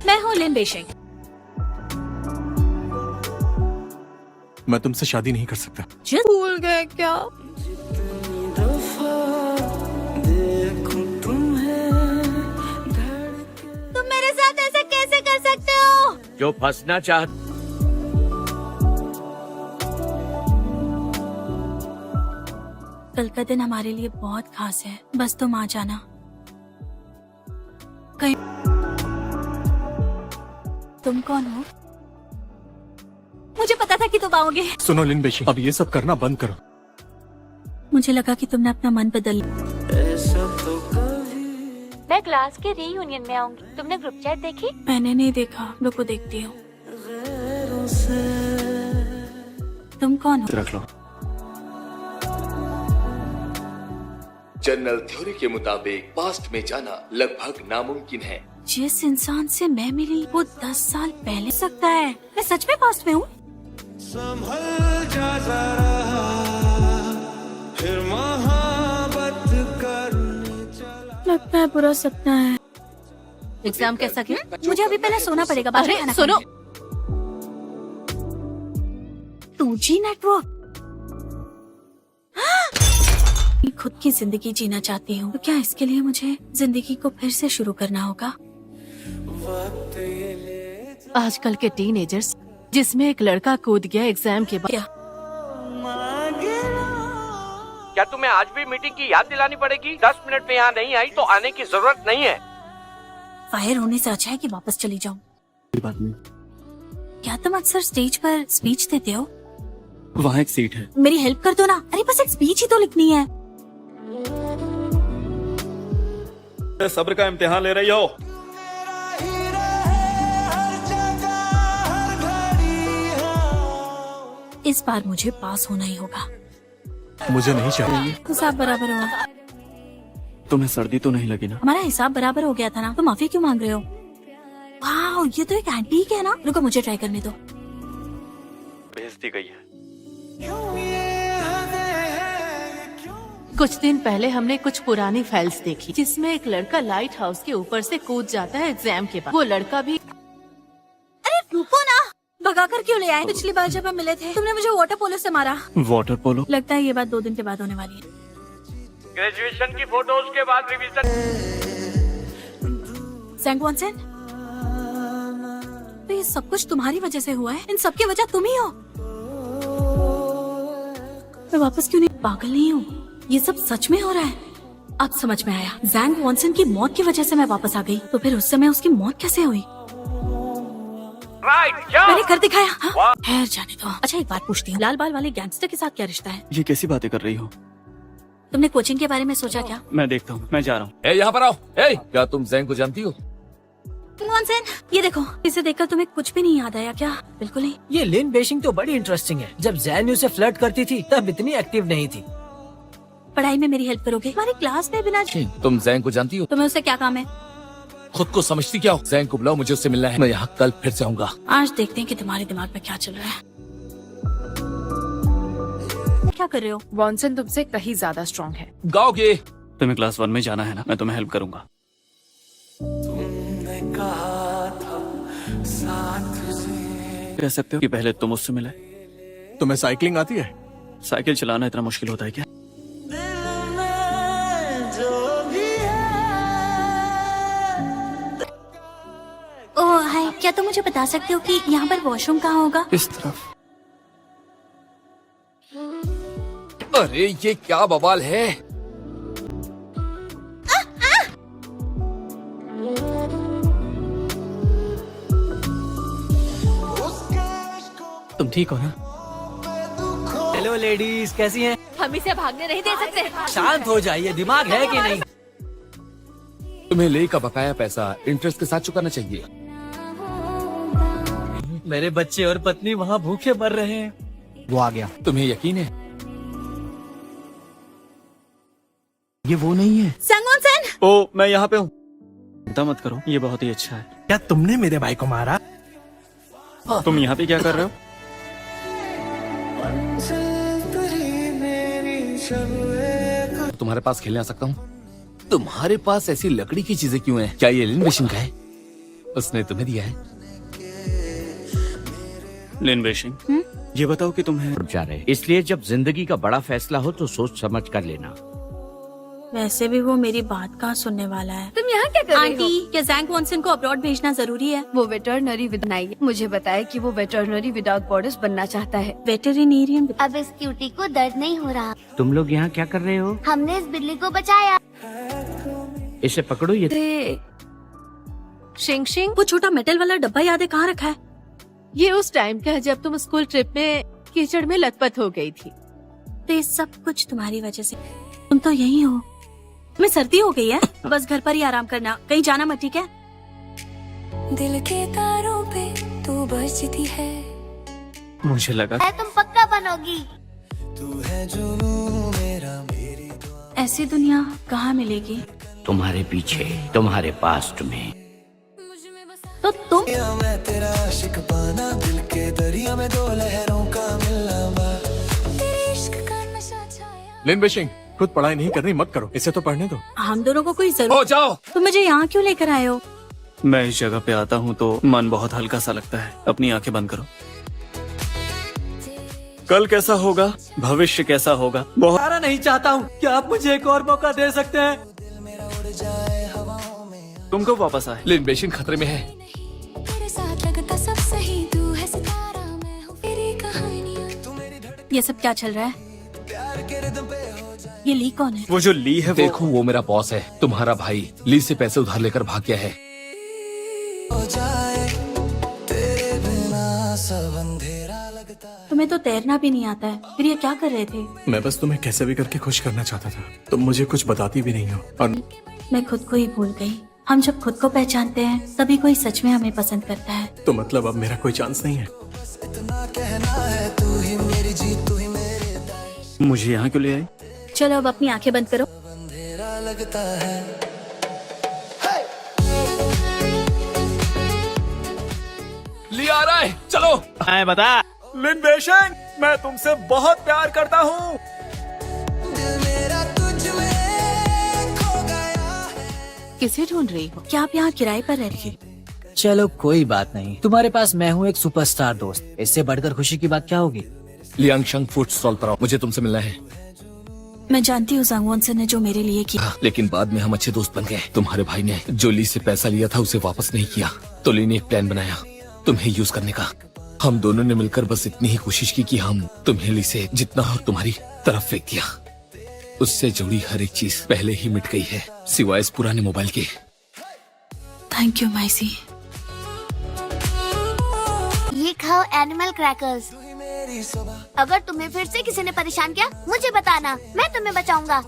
मैं हूँ लिन बेशिंग। मैं तुमसे शादी नहीं कर सकता। भूल गए क्या? तुम मेरे साथ ऐसा कैसे कर सकते हो? जो फंसना चाहता। कल का दिन हमारे लिए बहुत खास है, बस तुम आ जाना। कहीं तुम कौन हो? मुझे पता था कि तुम आओगे। सुनो लिन बेशी, अब ये सब करना बंद करो। मुझे लगा कि तुमने अपना मन बदल लिया। मैं क्लास के रीयूनियन में आऊंगी। तुमने ग्रुप चैट देखी? मैंने नहीं देखा, रुको देखती हूँ। तुम कौन हो? रख लो। जनरल थ्योरी के मुताबिक पास्ट में जाना लगभग नामुमकिन है। जिस इंसान से मैं मिली वो 10 साल पहले सकता है। मैं सच में पास्ट में हूँ। संभल जा जरा, फिर मोहब्बत करने चला। लगता है बुरा सपना है। एग्जाम कैसा गया? मुझे अभी पहले सोना पड़ेगा। बाद में अरे खाना सुनो, खाऊंगी। 2G network. खुद की जिंदगी जीना चाहती हूँ, तो क्या इसके लिए मुझे जिंदगी को फिर से शुरू करना होगा? आजकल के टीनेजर्स जिसमें एक लड़का कूद गया एग्जाम के बाद। क्या तुम्हें आज भी मीटिंग की याद दिलानी पड़ेगी? 10 मिनट में यहाँ नहीं आई तो आने की जरूरत नहीं है। फायर होने से अच्छा है कि वापस चली जाऊँ। कोई बात नहीं। क्या तुम अक्सर स्टेज पर स्पीच देते हो? वहाँ एक सीट है। मेरी हेल्प कर दो ना। अरे बस एक स्पीच ही तो लिखनी है। सब्र का इम्तिहान ले रही हो। इस बार मुझे पास होना ही होगा। मुझे नहीं चाहिए। हिसाब बराबर हुआ। तुम्हें सर्दी तो नहीं लगी ना? हमारा हिसाब बराबर हो गया था ना, तो माफी क्यों मांग रहे हो? वाह, ये तो एक एंटीक है ना। रुको मुझे ट्राई करने दो। भेज दी गई है। कुछ दिन पहले हमने कुछ पुरानी फाइल्स देखी जिसमें एक लड़का लाइट हाउस के ऊपर से कूद जाता है एग्जाम के बाद। वो लड़का भी। अरे रुको ना, भगा कर क्यों ले आए? पिछली बार जब हम मिले थे तुमने मुझे वाटर पोलो से मारा। Water polo? लगता है ये बात 2 दिन के बाद होने वाली है। ग्रेजुएशन की फोटोज के बाद रिवीजन। ज़ैंग वॉनसन, तो ये सब कुछ तुम्हारी वजह से हुआ है। इन सब की वजह तुम ही हो। मैं वापस क्यों नहीं? पागल नहीं हूँ, ये सब सच में हो रहा है। अब समझ में आया। ज़ैंग वॉनसन की मौत की वजह से मैं वापस आ गई, तो फिर उस समय उसकी मौत कैसे हुई? मैंने कर दिखाया। हाँ? खैर जाने दो। अच्छा एक बात पूछती हूँ, लाल बाल वाले गैंगस्टर के साथ क्या रिश्ता है? ये कैसी बातें कर रही हो? तुमने कोचिंग के बारे में सोचा क्या? मैं देखता हूँ, मैं जा रहा हूँ। ए यहाँ पर आओ। ए, क्या तुम जैंग को जानती हो? वॉनसन, ये देखो, इसे देखकर तुम्हें कुछ भी नहीं याद आया क्या? बिल्कुल नहीं। ये लिन बेशिंग तो बड़ी इंटरेस्टिंग है। जब जैन से फ्लर्ट करती थी तब इतनी एक्टिव नहीं थी। पढ़ाई में मेरी हेल्प करोगे? हमारी क्लास में बिना तुम जैंग को जानती हो? तुम्हें उससे क्या काम है? खुद को समझती क्या हो? जैंग को बुलाओ, मुझे उससे मिलना है। मैं यहाँ कल फिर से आऊंगा। आज देखते हैं कि तुम्हारे दिमाग में क्या चल रहा है। क्या कर रहे हो? वॉनसन तुमसे कहीं ज्यादा स्ट्रॉन्ग है। गाओगे? तुम्हें क्लास 1 में जाना है ना? मैं तुम्हें हेल्प करूंगा। कह सकते हो कि पहले तुम उससे मिले। तुम्हें साइकिलिंग आती है? साइकिल चलाना इतना मुश्किल होता है क्या? ओह हाय, क्या तुम मुझे बता सकते हो कि यहाँ पर वॉशरूम कहाँ होगा? इस तरफ। अरे ये क्या बवाल है? तुम ठीक हो ना? हेलो लेडीज, कैसी हैं? हम इसे भागने नहीं दे सकते। शांत हो जाइए, दिमाग है कि नहीं? तुम्हें ले का बकाया पैसा इंटरेस्ट के साथ चुकाना चाहिए। मेरे बच्चे और पत्नी वहाँ भूखे मर रहे हैं। वो आ गया। तुम्हें यकीन है? ये वो नहीं है। ज़ैंग वॉनसन! ओ, मैं यहाँ पे हूँ। चिंता मत करो, ये बहुत ही अच्छा है। क्या तुमने मेरे भाई को मारा? तुम यहाँ पे क्या कर रहे हो? तुम्हारे पास खेलने आ सकता हूँ? तुम्हारे पास ऐसी लकड़ी की चीजें क्यों हैं? क्या ये लिन बेशिंग का है? उसने तुम्हें दिया है? लिन बेशिंग, ये बताओ कि तुम्हें जा रहे, इसलिए जब जिंदगी का बड़ा फैसला हो तो सोच समझ कर लेना। वैसे भी वो मेरी बात कहाँ सुनने वाला है। तुम यहाँ क्या कर रही हो? आंटी, क्या जैंग वॉनसन को अब्रॉड भेजना जरूरी है? वो वेटरनरी नहीं, मुझे बताया कि वो वेटरनरी विदाउट बॉर्डर्स बनना चाहता है। वेटरिनेरियन। अब इस क्यूटी को दर्द नहीं हो रहा। तुम लोग यहाँ क्या कर रहे हो? हमने इस बिल्ली को बचाया। इसे पकड़ो। ये शिंग शिंग, वो छोटा मेटल वाला डब्बा याद है कहाँ रखा है? ये उस टाइम का है जब तुम स्कूल ट्रिप में कीचड़ में लथपथ हो गई थी। तो ये सब कुछ तुम्हारी वजह से। तुम तो यही हो। तुम्हें सर्दी हो गई है, बस घर पर ही आराम करना, कहीं जाना मत, ठीक है? दिल के तारों पे तू बजती है। मुझे लगा तुम पक्का बनोगी। तू है जुनून मेरा, मेरी ऐसी दुनिया कहाँ मिलेगी? तुम्हारे पीछे, तुम्हारे पास्ट में। तो तुम दुआ मैं तेरा आशिक पाना, दिल के दरिया में दो लहरों का मिलना। लिन बेशिंग, खुद पढ़ाई नहीं करनी मत करो, इसे तो पढ़ने दो। हम दोनों को कोई हो जरूरत। जाओ। तुम मुझे यहाँ क्यों लेकर आए हो? मैं इस जगह पे आता हूँ तो मन बहुत हल्का सा लगता है। अपनी आंखें बंद करो। कल कैसा होगा, भविष्य कैसा होगा, बहुत सारा नहीं चाहता हूँ। क्या आप मुझे एक और मौका दे सकते हैं? तुम कब वापस आए? लिन बेशिंग खतरे में है। तेरे साथ लगता सब सही, तू है सितारा, मैं हूँ तेरी कहानियाँ। ये सब क्या चल रहा है? ये ली कौन है? वो जो ली है देखो वो मेरा बॉस है। तुम्हारा भाई ली से पैसे उधार लेकर भाग गया है। हो जाए तेरे बिना सब अंधेरा लगता। तुम्हें तो तैरना भी नहीं आता है, फिर ये क्या कर रहे थे? मैं बस तुम्हें कैसे भी करके खुश करना चाहता था। तुम मुझे कुछ बताती भी नहीं हो। और मैं खुद को ही भूल गई। हम जब खुद को पहचानते हैं तभी कोई सच में हमें पसंद करता है। तो मतलब अब मेरा कोई चांस नहीं है? इतना कहना है, तू ही मेरी जीत, तू ही मेरे। मुझे यहाँ क्यों ले आई? चलो अब अपनी आंखें बंद करो। अंधेरा लगता है। ली आ रहा है, चलो। बता। लिन बेशिंग, मैं तुमसे बहुत प्यार करता हूँ। दिल मेरा तुझ में खो गया है। किसे ढूंढ रही हो? क्या आप यहाँ किराए पर रह रही? चलो कोई बात नहीं, तुम्हारे पास मैं हूँ एक सुपरस्टार दोस्त। इससे बढ़कर खुशी की बात क्या होगी? लियांगशंग फूड स्टॉल पर आओ, मुझे तुमसे मिलना है। मैं जानती हूँ जैंग वॉनसन ने जो मेरे लिए किया। लेकिन बाद में हम अच्छे दोस्त बन गए। तुम्हारे भाई ने जो ली से पैसा लिया था उसे वापस नहीं किया, तो ली ने एक प्लान बनाया तुम्हें यूज करने का। हम दोनों ने मिलकर बस इतनी ही कोशिश की कि हम तुम्हें ली से जितना और तुम्हारी तरफ फेंक दिया। उससे जुड़ी हर एक चीज पहले ही मिट गई है, सिवाय इस पुराने मोबाइल के। थैंक यू माइसी। ये खाओ एनिमल क्रैकर्स। अगर तुम्हें फिर से किसी ने परेशान किया मुझे बताना, मैं तुम्हें बचाऊंगा।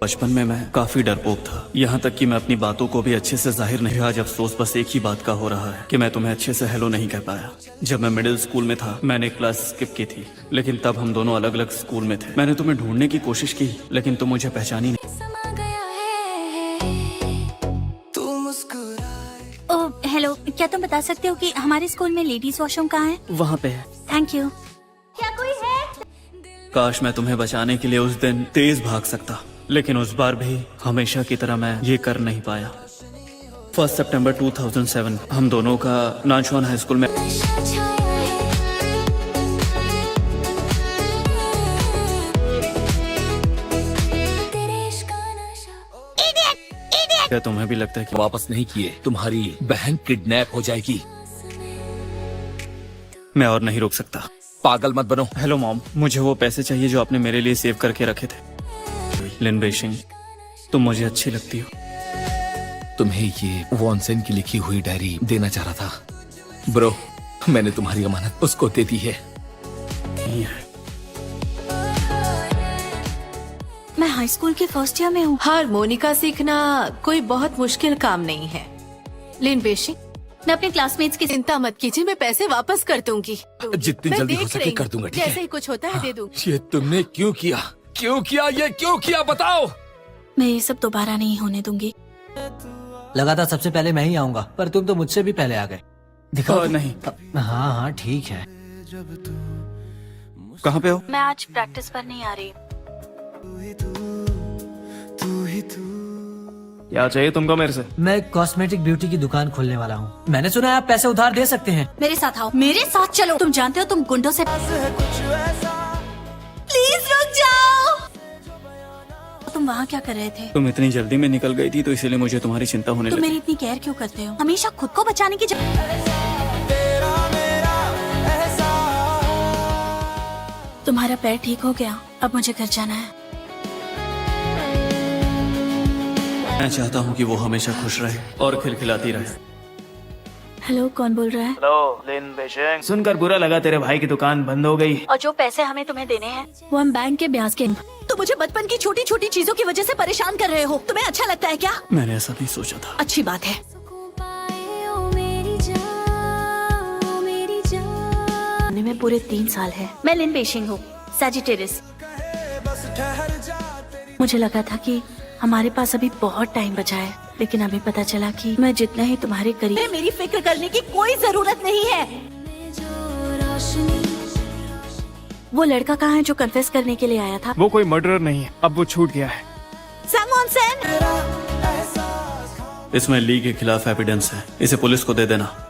बचपन में मैं काफी डरपोक था, यहाँ तक कि मैं अपनी बातों को भी अच्छे से जाहिर नहीं। आज अफसोस बस एक ही बात का हो रहा है कि मैं तुम्हें अच्छे से हेलो नहीं कह पाया। जब मैं मिडिल स्कूल में था मैंने एक क्लास स्किप की थी, लेकिन तब हम दोनों अलग अलग स्कूल में थे। मैंने तुम्हें ढूंढने की कोशिश की लेकिन तुम मुझे पहचानी नहीं। समा गया है। तू मुस्कुराए। ओह हेलो, क्या तुम बता सकते हो कि हमारे स्कूल में लेडीज वॉशरूम कहाँ है? वहाँ पे है। Thank you. क्या कोई है? काश मैं तुम्हें बचाने के लिए उस दिन तेज भाग सकता, लेकिन उस बार भी हमेशा की तरह मैं ये कर नहीं पाया। 1 सितंबर 2007 हम दोनों का नानचुआन हाई स्कूल में नशा छाया है। तेरे इश्क का नशा। क्या तुम्हें भी लगता है कि वापस नहीं किए तुम्हारी बहन किडनैप हो जाएगी। मैं और नहीं रोक सकता? पागल मत बनो। हेलो मॉम, मुझे वो पैसे चाहिए जो आपने मेरे लिए सेव करके रखे थे। लिन बेशिंग, तुम मुझे अच्छी लगती हो। तुम्हें ये वॉनसन की लिखी हुई डायरी देना चाह रहा था। ब्रो, मैंने तुम्हारी अमानत उसको दे दी है। मैं हाई स्कूल के फर्स्ट ईयर में हूँ। हारमोनिका सीखना कोई बहुत मुश्किल काम नहीं है। लिन बेशिंग, मैं अपने क्लासमेट्स की चिंता मत कीजिए, मैं पैसे वापस कर दूंगी। जितनी मैं जल्दी हो देख सके रही कर हूँ। दूंगा, ठीक है? जैसे ही कुछ होता है दे दूंगी। ये तुमने क्यों किया? क्यों किया? ये क्यों किया बताओ। मैं ये सब दोबारा नहीं होने दूंगी। लगा था सबसे पहले मैं ही आऊंगा, पर तुम तो मुझसे भी पहले आ गए। दिखाओ। नहीं। हाँ हाँ ठीक है। कहाँ पे हो? मैं आज प्रैक्टिस पर नहीं आ रही। तू ही तू। क्या चाहिए तुमको मेरे से? मैं कॉस्मेटिक ब्यूटी की दुकान खोलने वाला हूँ। मैंने सुना है आप पैसे उधार दे सकते हैं। मेरे साथ आओ, मेरे साथ चलो। तुम जानते हो तुम गुंडों से प्लीज रुक जाओ। तुम वहाँ क्या कर रहे थे? तुम इतनी जल्दी में निकल गई थी तो इसीलिए मुझे तुम्हारी चिंता होने तुम लगी। मेरी इतनी केयर क्यों करते हो? हमेशा खुद को बचाने की तुम्हारा पैर ठीक हो गया, अब मुझे घर जाना है। मैं चाहता हूँ कि वो हमेशा खुश रहे और खिलखिलाती रहे। हेलो, कौन बोल रहा है? हेलो लिन बेशेंग, सुनकर बुरा लगा तेरे भाई की दुकान बंद हो गई। और जो पैसे हमें तुम्हें देने हैं वो हम बैंक के ब्याज के। तो मुझे बचपन की छोटी छोटी चीजों की वजह से परेशान कर रहे हो। तुम्हें अच्छा लगता है क्या? मैंने ऐसा नहीं सोचा था। अच्छी बात है। में पूरे 3 साल है। मैं लिन बेशिंग हूँ, सैजिटेरियस। मुझे लगा था कि हमारे पास अभी बहुत टाइम बचा है, लेकिन अभी पता चला कि मैं जितना ही तुम्हारे करीब, मेरी फिक्र करने की कोई जरूरत नहीं है। वो लड़का कहाँ है जो कन्फेस करने के लिए आया था? वो कोई मर्डरर नहीं है, अब वो छूट गया है। इसमें ली के खिलाफ एविडेंस है, इसे पुलिस को दे देना।